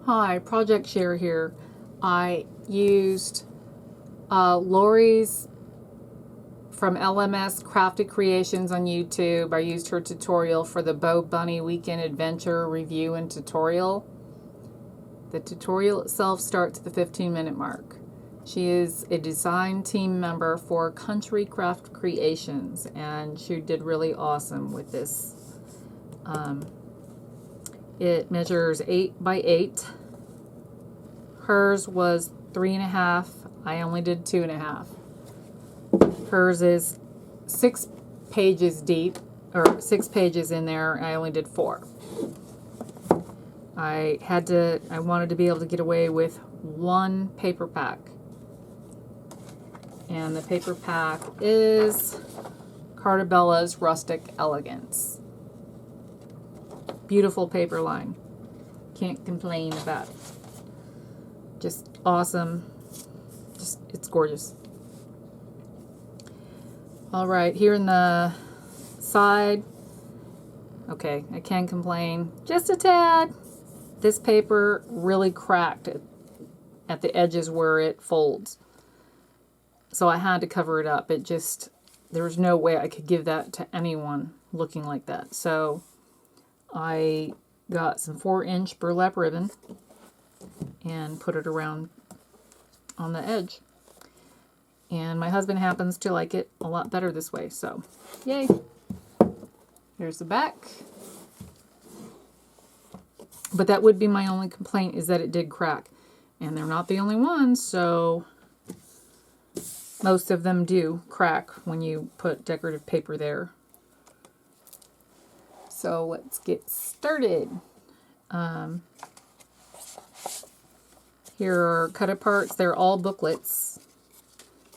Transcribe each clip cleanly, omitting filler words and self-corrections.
Hi, Project Share here. I used Lori's from LMS Crafted Creations on YouTube. I used her tutorial for the Bow Bunny Weekend Adventure review and tutorial. The tutorial itself starts at the 15-minute mark. She is a design team member for Country Craft Creations, and she did really awesome with this. It measures 8 by 8. Hers was 3.5. I only did 2.5. Hers is 6 pages deep, or 6 pages in there. I only did 4. I wanted to be able to get away with one paper pack. And the paper pack is Carta's Rustic Elegance. Beautiful paper line. Can't complain about it. Just awesome. It's gorgeous. All right, here in the side. Okay, I can complain just a tad. This paper really cracked at the edges where it folds. So I had to cover it up. There was no way I could give that to anyone looking like that. So I got some 4-inch burlap ribbon and put it around on the edge. And my husband happens to like it a lot better this way, so yay. Here's the back. But that would be my only complaint, is that it did crack. And they're not the only ones, so most of them do crack when you put decorative paper there. So let's get started. Here are cut aparts. They're all booklets.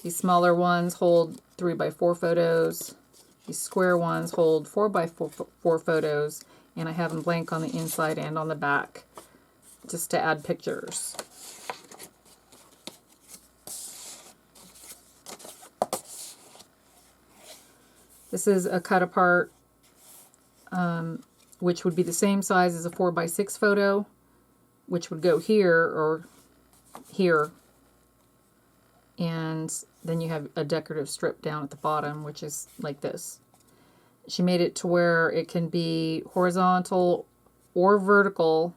These smaller ones hold 3x4 photos. These square ones hold 4x4 photos. And I have them blank on the inside and on the back just to add pictures. This is a cut apart, which would be the same size as a 4x6 photo, which would go here or here. And then you have a decorative strip down at the bottom, which is like this. She made it to where it can be horizontal or vertical,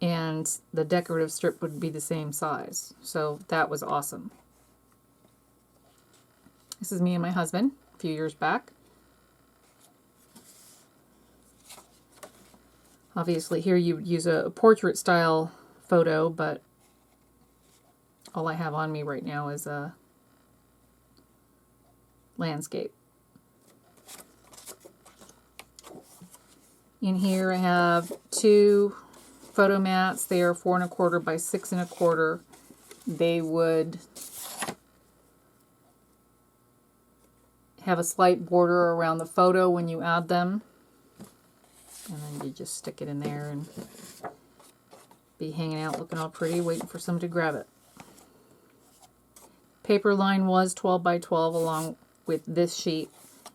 and the decorative strip would be the same size. So that was awesome. This is me and my husband a few years back. Obviously here you would use a portrait style photo, but all I have on me right now is a landscape. In here I have 2 photo mats. They are 4.25 by 6.25. They would have a slight border around the photo when you add them. And then you just stick it in there and be hanging out looking all pretty, waiting for somebody to grab it. Paper line was 12 by 12 along with this sheet.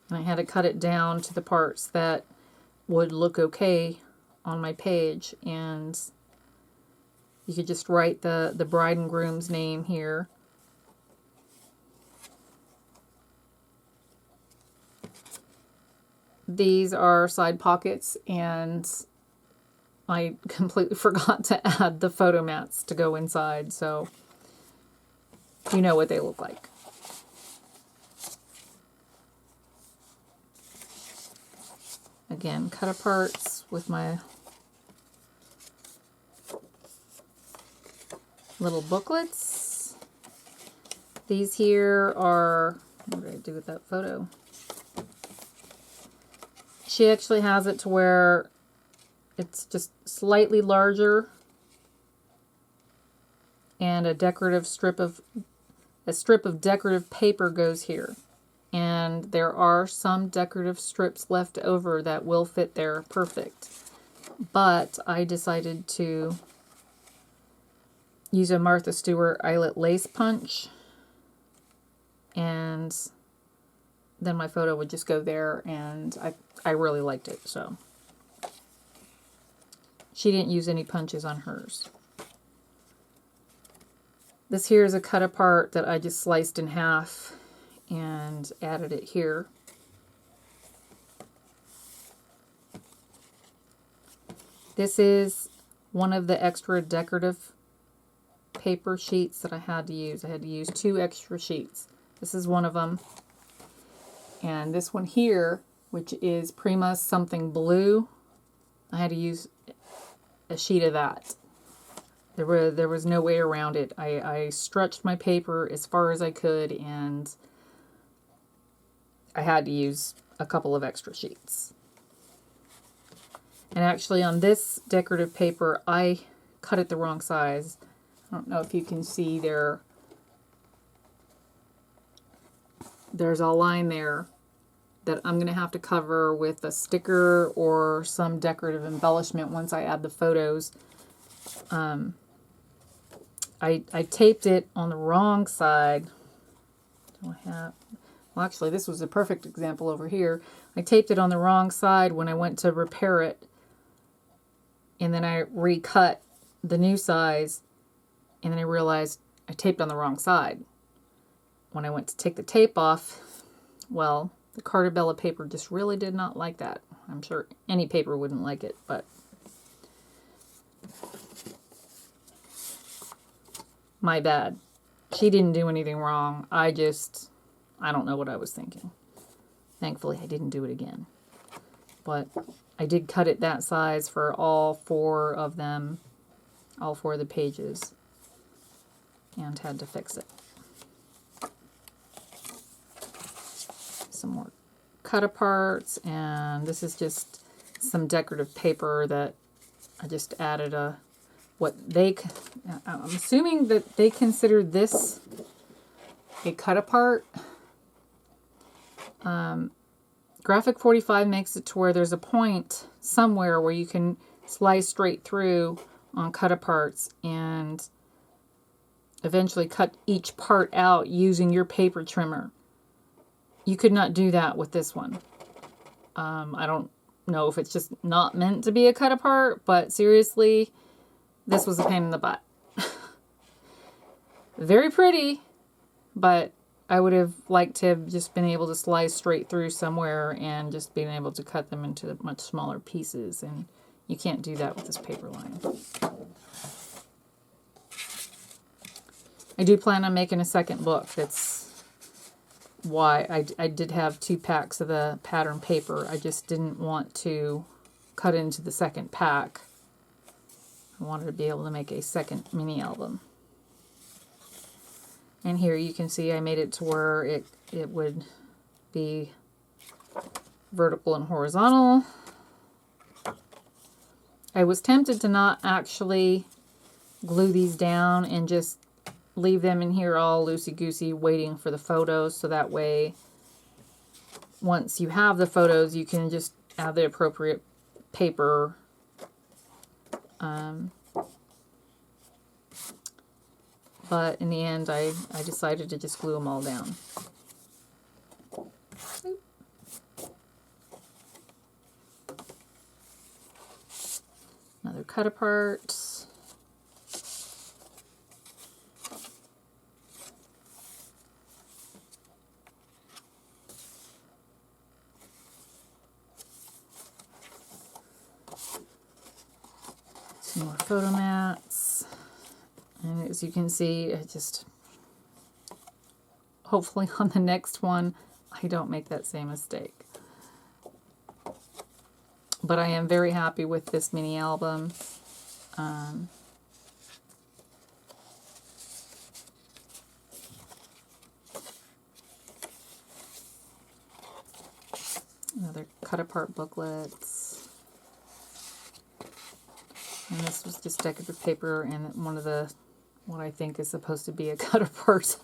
And I had to cut it down to the parts that would look okay on my page, and you could just write the bride and groom's name here. These are side pockets, and I completely forgot to add the photo mats to go inside, so you know what they look like. Again, cut aparts with my little booklets. These here are, what did I do with that photo? She actually has it to where it's just slightly larger, and a strip of decorative paper goes here. And there are some decorative strips left over that will fit there perfect. But I decided to use a Martha Stewart Eyelet lace punch, and then my photo would just go there, and I really liked it. So She didn't use any punches on hers. This here is a cut apart that I just sliced in half and added it here. This is one of the extra decorative paper sheets that I had to use. I had to use 2 extra sheets. This is one of them. And this one here, which is Prima something blue, I had to use a sheet of that. There was no way around it. I stretched my paper as far as I could, and I had to use a couple of extra sheets. And actually on this decorative paper, I cut it the wrong size. I don't know if you can see there. There's a line there that I'm going to have to cover with a sticker or some decorative embellishment once I add the photos. I taped it on the wrong side. Well, actually, this was a perfect example over here. I taped it on the wrong side when I went to repair it. And then I recut the new size. And then I realized I taped on the wrong side. When I went to take the tape off, well, the Carta paper just really did not like that. I'm sure any paper wouldn't like it, but my bad. She didn't do anything wrong. I don't know what I was thinking. Thankfully, I didn't do it again. But I did cut it that size for all 4 of them, all 4 of the pages, and had to fix it. Some more cut aparts, and this is just some decorative paper that I just added I'm assuming that they consider this a cut apart. Graphic 45 makes it to where there's a point somewhere where you can slice straight through on cut aparts and eventually cut each part out using your paper trimmer. You could not do that with this one. I don't know if it's just not meant to be a cut apart, but seriously, this was a pain in the butt. Very pretty, but I would have liked to have just been able to slice straight through somewhere and just being able to cut them into much smaller pieces, and you can't do that with this paper line. I do plan on making a second book. That's why I did have 2 packs of the pattern paper. I just didn't want to cut into the second pack. I wanted to be able to make a second mini album. And here you can see I made it to where it would be vertical and horizontal. I was tempted to not actually glue these down and just leave them in here all loosey-goosey waiting for the photos, so that way once you have the photos you can just add the appropriate paper. But in the end, I decided to just glue them all down. Another cut apart. Some more photo mats. And as you can see, hopefully on the next one, I don't make that same mistake. But I am very happy with this mini album. Another cut apart booklets. And this was just decorative paper and one of the, what I think is supposed to be a cut apart.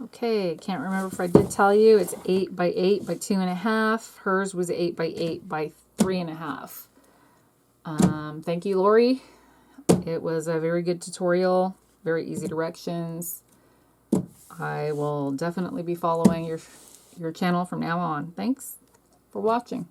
Okay, can't remember if I did tell you, it's 8 by 8 by 2.5. Hers was 8 by 8 by 3.5. Thank you, Lori. It was a very good tutorial, very easy directions. I will definitely be following your channel from now on. Thanks for watching.